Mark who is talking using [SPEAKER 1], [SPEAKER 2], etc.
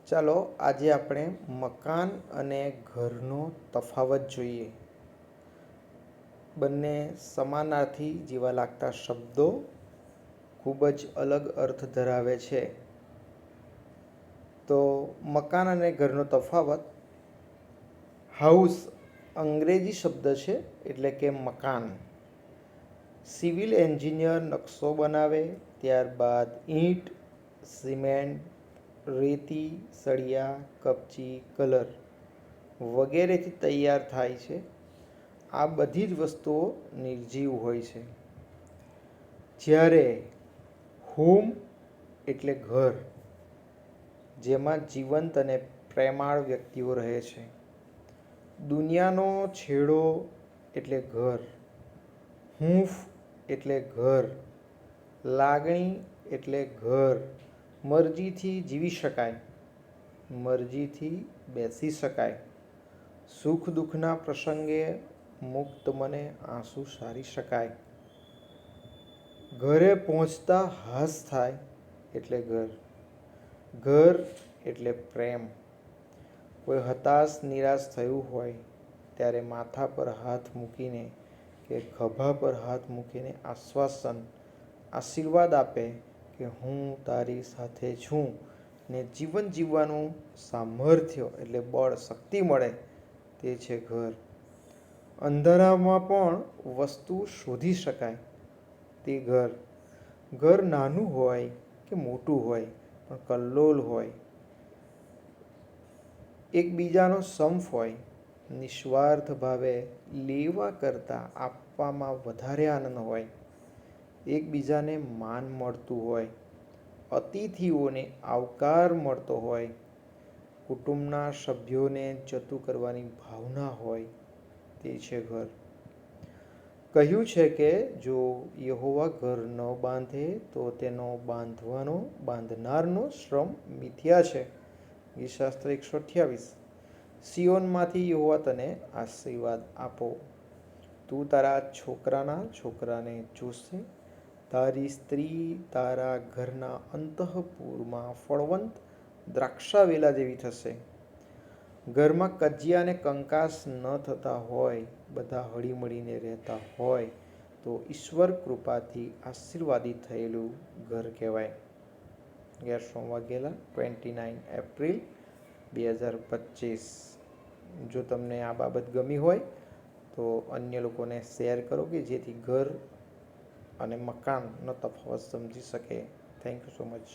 [SPEAKER 1] ચાલો આજે આપણે મકાન અને ઘરનો તફાવત જોઈએ. બંને સમાનાર્થી જેવા લાગતા શબ્દો ખૂબ જ અલગ અર્થ ધરાવે છે. તો મકાન અને ઘરનો તફાવત. હાઉસ અંગ્રેજી શબ્દ છે એટલે કે મકાન. સિવિલ એન્જિનિયર નકશો બનાવે, ત્યારબાદ ઈંટ, સિમેન્ટ, રેતી, સળિયા, કપચી, કલર વગેરેથી તૈયાર થાય છે. આ બધી જ વસ્તુઓ નિર્જીવ હોય છે. જ્યારે હોમ એટલે ઘર, જેમાં જીવંત અને પ્રેમાળ વ્યક્તિઓ રહે છે. દુનિયાનો છેડો એટલે ઘર, હૂંફ એટલે ઘર, લાગણી એટલે ઘર. મરજીથી જીવી શકાય, મરજીથી બેસી શકાય, સુખ દુઃખના પ્રસંગે મુક્ત મને આંસુ સારી શકાય. ઘરે પહોંચતા હાશ થાય એટલે ઘર. ઘર એટલે પ્રેમ. કોઈ હતાશ નિરાશ થયું હોય ત્યારે માથા પર હાથ મૂકીને કે ખભા પર હાથ મૂકીને આશ્વાસન, આશીર્વાદ આપે કે હું તારી સાથે છું, ને જીવન જીવવાનું સામર્થ્ય એટલે બળ, શક્તિ મળે, તે છે ઘર. અંધારામાં પણ વસ્તુ શોધી શકાય તે ઘર. ઘર નાનું હોય કે મોટું હોય પણ કલ્લોલ હોય, એકબીજાનો સંપ હોય, નિસ્વાર્થ ભાવે લેવા કરતાં આપવામાં વધારે આનંદ હોય, એકબીજાને માન મળતું હોય, અતિથિઓને આવકાર મળતો હોય, કુટુંબના સભ્યોને જતું કરવાની ભાવના હોય, તે છે ઘર. કહ્યું છે કે જો યહોવા ઘર ન બાંધે તો તેનો બાંધનારનો શ્રમ મિથ્યા છે. ગીતશાસ્ત્ર 128. સિયોનમાંથી યહોવા તને આશીર્વાદ આપો. તું તારા છોકરાના છોકરાને જોશે, તારી સ્ત્રી તારા ઘરના અંતઃપુરમાં ફળવંત દ્રાક્ષાવેલા જેવી થશે. ઘરમાં કજિયા અને કંકાસ ન થતા હોય, બધા હળીમળીને રહેતા હોય તો ઈશ્વર કૃપાથી આશીર્વાદિત થયેલું ઘર કહેવાય. ગેરસોમ વાઘેલા, 29 એપ્રિલ 2025. જો તમને આ બાબત ગમી હોય તો અન્ય લોકોને શેર કરો કે જેથી ઘર અને મકાનનો તફાવત સમજી શકે. Thank you so much.